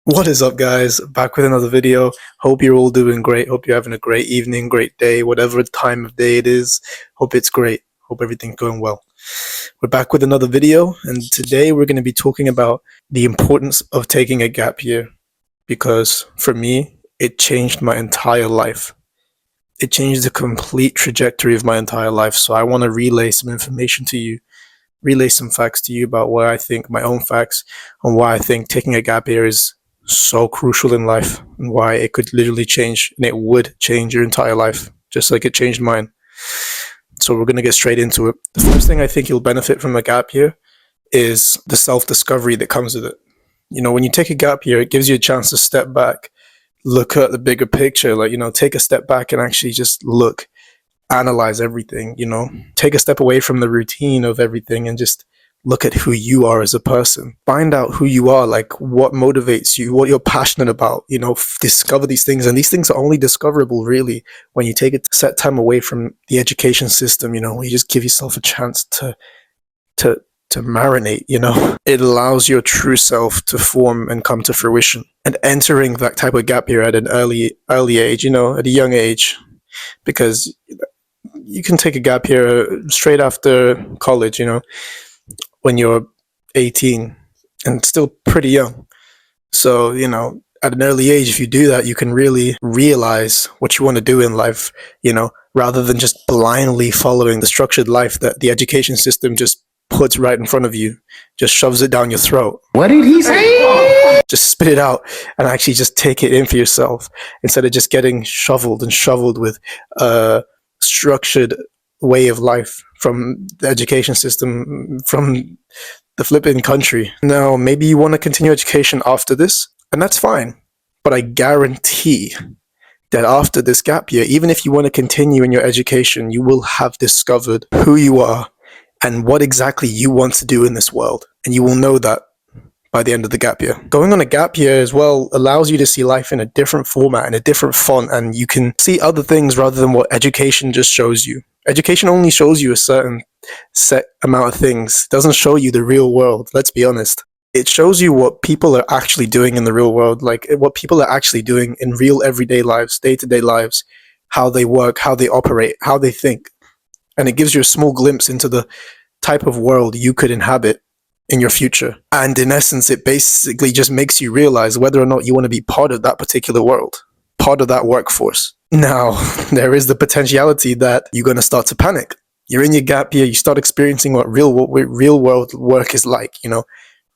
What is up, guys? Back with another video. Hope you're all doing great. Hope you're having a great evening, great day, whatever time of day it is. Hope it's great. Hope everything's going well. We're back with another video, and today we're going to be talking about the importance of taking a gap year, because for me, it changed my entire life. It changed the complete trajectory of my entire life. So I want to relay some information to you, relay some facts to you about why I think, my own facts, on why I think taking a gap year is so crucial in life, and why it could literally change, and it would change your entire life, just like it changed mine. So we're going to get straight into it. The first thing I think you'll benefit from a gap year is the self-discovery that comes with it. You know, when you take a gap year, it gives you a chance to step back, look at the bigger picture, take a step back and actually just look, analyze everything, take a step away from the routine of everything and just look at who you are as a person. Find out who you are, like what motivates you, what you're passionate about, discover these things. And these things are only discoverable really when you take a set time away from the education system, you just give yourself a chance to marinate, It allows your true self to form and come to fruition. And entering that type of gap year at an early age, at a young age, because you can take a gap year straight after college, when you're 18 and still pretty young. So, at an early age, if you do that, you can really realize what you want to do in life, rather than just blindly following the structured life that the education system just puts right in front of you, just shoves it down your throat. What did he say? Just spit it out and actually just take it in for yourself, instead of just getting shoveled with a structured way of life from the education system, from the flipping country. Now, maybe you want to continue education after this, and that's fine. But I guarantee that after this gap year, even if you want to continue in your education, you will have discovered who you are and what exactly you want to do in this world. And you will know that by the end of the gap year. Going on a gap year as well allows you to see life in a different format, in a different font, and you can see other things rather than what education just shows you. Education only shows you a certain set amount of things. It doesn't show you the real world, let's be honest. It shows you what people are actually doing in the real world, like what people are actually doing in real everyday lives, day-to-day lives, how they work, how they operate, how they think. And it gives you a small glimpse into the type of world you could inhabit in your future. And in essence, it basically just makes you realize whether or not you want to be part of that particular world, part of that workforce. Now, there is the potentiality that you're going to start to panic. You're in your gap year, you start experiencing what real world work is like,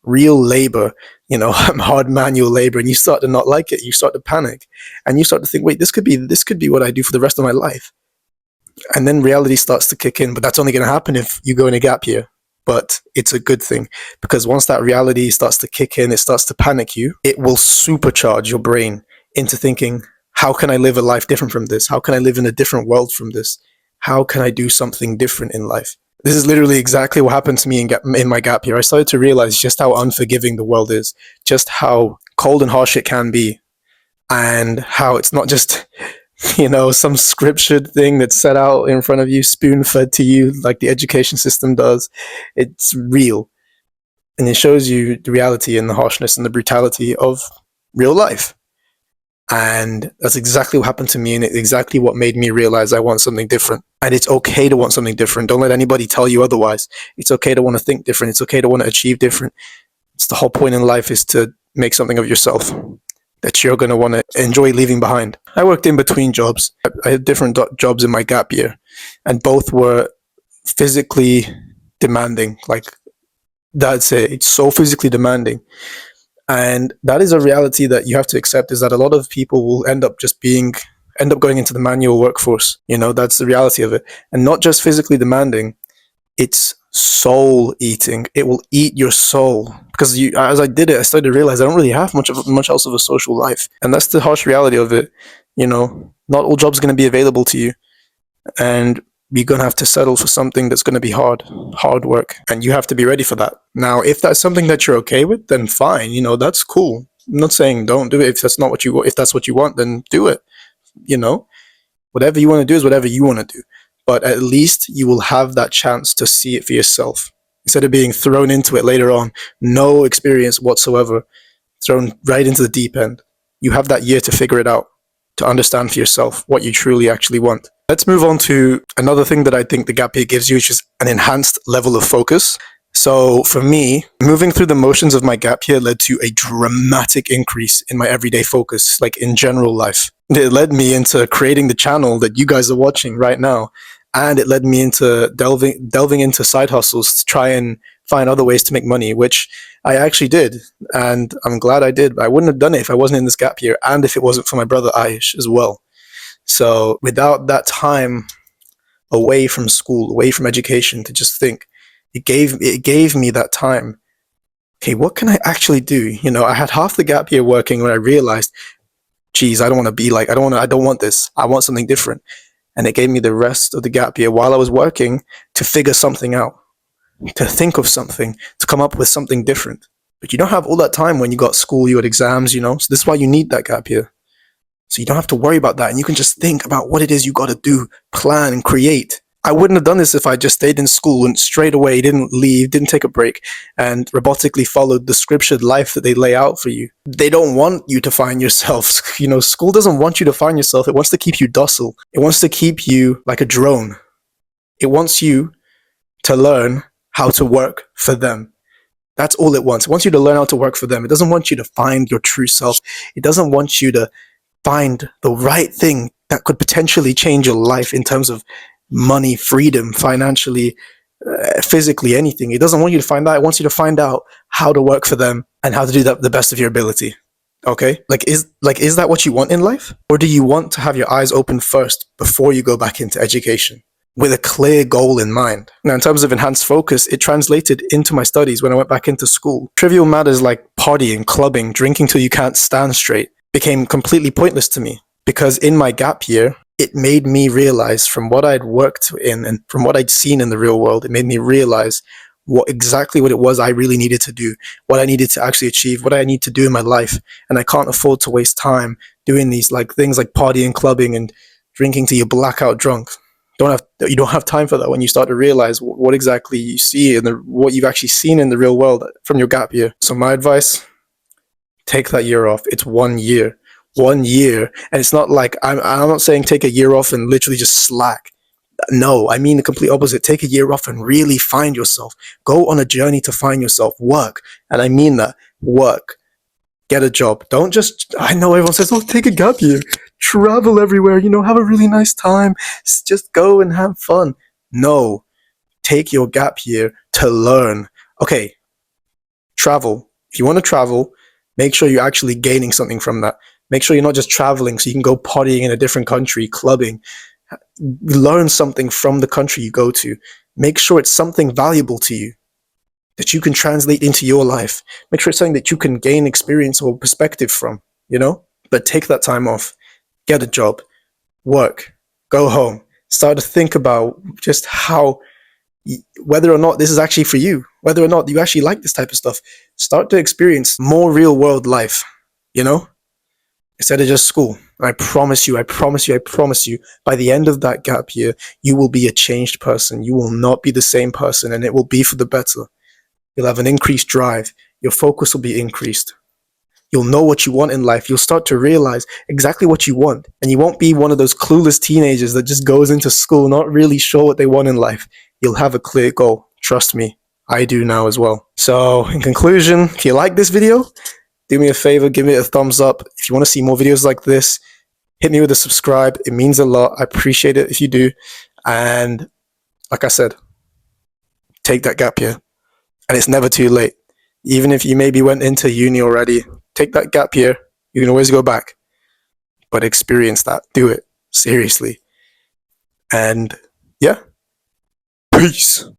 real labor, hard manual labor, and you start to not like it. You start to panic and you start to think, wait, this could be what I do for the rest of my life. And then reality starts to kick in, but that's only going to happen if you go in a gap year. But it's a good thing, because once that reality starts to kick in, it starts to panic you, it will supercharge your brain into thinking, how can I live a life different from this? How can I live in a different world from this? How can I do something different in life? This is literally exactly what happened to me in my gap year. I started to realize just how unforgiving the world is, just how cold and harsh it can be, and how it's not just some scriptured thing that's set out in front of you, spoon-fed to you like the education system does. It's real. And it shows you the reality and the harshness and the brutality of real life. And that's exactly what happened to me, and it's exactly what made me realize I want something different. And it's okay to want something different. Don't let anybody tell you otherwise. It's okay to want to think different. It's okay to want to achieve different. It's the whole point in life, is to make something of yourself that you're going to want to enjoy leaving behind. I worked in between jobs. I had different jobs in my gap year, and both were physically demanding. Like, that's it. It's so physically demanding. And that is a reality that you have to accept, is that a lot of people will end up going into the manual workforce. That's the reality of it. And not just physically demanding, it's soul eating. It will eat your soul, because as I did it, I started to realize I don't really have much else of a social life. And that's the harsh reality of it. Not all jobs are going to be available to you, and you're going to have to settle for something that's going to be hard work, and you have to be ready for that. Now, if that's something that you're okay with, then fine, that's cool. I'm not saying don't do it. If that's what you want, then do it. Whatever you want to do is whatever you want to do. But at least you will have that chance to see it for yourself, instead of being thrown into it later on, no experience whatsoever, thrown right into the deep end. You have that year to figure it out, to understand for yourself what you truly actually want. Let's move on to another thing that I think the gap year gives you, which is an enhanced level of focus. So for me, moving through the motions of my gap year led to a dramatic increase in my everyday focus, like in general life. It led me into creating the channel that you guys are watching right now. And it led me into delving into side hustles to try and find other ways to make money, which I actually did. And I'm glad I did. But I wouldn't have done it if I wasn't in this gap year and if it wasn't for my brother Aish as well. So without that time away from school, away from education, to just think, it gave me that time. Okay, what can I actually do? You know, I had half the gap year working when I realized, geez, I don't want to be like, I don't want this. I want something different. And it gave me the rest of the gap year while I was working to figure something out, to think of something, to come up with something different. But you don't have all that time when you got school, you had exams, you know, so this is why you need that gap year. So you don't have to worry about that. And you can just think about what it is you got to do, plan and create. I wouldn't have done this if I just stayed in school and straight away didn't leave, didn't take a break, and robotically followed the scriptured life that they lay out for you. They don't want you to find yourself. You know, school doesn't want you to find yourself. It wants to keep you docile. It wants to keep you like a drone. It wants you to learn how to work for them. That's all it wants. It wants you to learn how to work for them. It doesn't want you to find your true self. It doesn't want you to find the right thing that could potentially change your life in terms of money, freedom, financially, physically, anything. It doesn't want you to find that. It wants you to find out how to work for them and how to do that the best of your ability. Okay? Is that what you want in life? Or do you want to have your eyes open first before you go back into education with a clear goal in mind? Now, in terms of enhanced focus, it translated into my studies when I went back into school. Trivial matters like partying, clubbing, drinking till you can't stand straight became completely pointless to me, because in my gap year, it made me realize from what I'd worked in and from what I'd seen in the real world, it made me realize what it was I really needed to do, what I needed to actually achieve, what I need to do in my life. And I can't afford to waste time doing these like things like partying, clubbing, and drinking till you're blackout drunk. You don't have time for that when you start to realize what exactly you see and what you've actually seen in the real world from your gap year. So my advice, take that year off. It's 1 year. 1 year. And it's not like, I'm not saying take a year off and literally just slack. No, I mean the complete opposite. Take a year off and really find yourself. Go on a journey to find yourself. Work. And I mean that. Work. Get a job. Don't just, I know everyone says, oh, take a gap year. Travel everywhere, you know, have a really nice time. Just go and have fun. No. Take your gap year to learn. Okay. Travel. If you want to travel, make sure you're actually gaining something from that. Make sure you're not just traveling so you can go partying in a different country, clubbing. Learn something from the country you go to. Make sure it's something valuable to you that you can translate into your life. Make sure it's something that you can gain experience or perspective from, you know? But take that time off. Get a job. Work. Go home. Start to think about just whether or not this is actually for you, whether or not you actually like this type of stuff. Start to experience more real world life, you know, instead of just school. I promise you, by the end of that gap year, you will be a changed person. You will not be the same person, and it will be for the better. You'll have an increased drive. Your focus will be increased. You'll know what you want in life. You'll start to realize exactly what you want. And you won't be one of those clueless teenagers that just goes into school not really sure what they want in life. You'll have a clear goal. Trust me, I do now as well. So in conclusion, if you like this video, do me a favor, give it a thumbs up. If you want to see more videos like this, hit me with a subscribe. It means a lot. I appreciate it if you do. And like I said, take that gap year. And it's never too late. Even if you maybe went into uni already, take that gap year. You can always go back. But experience that. Do it. Seriously. And yeah. Peace.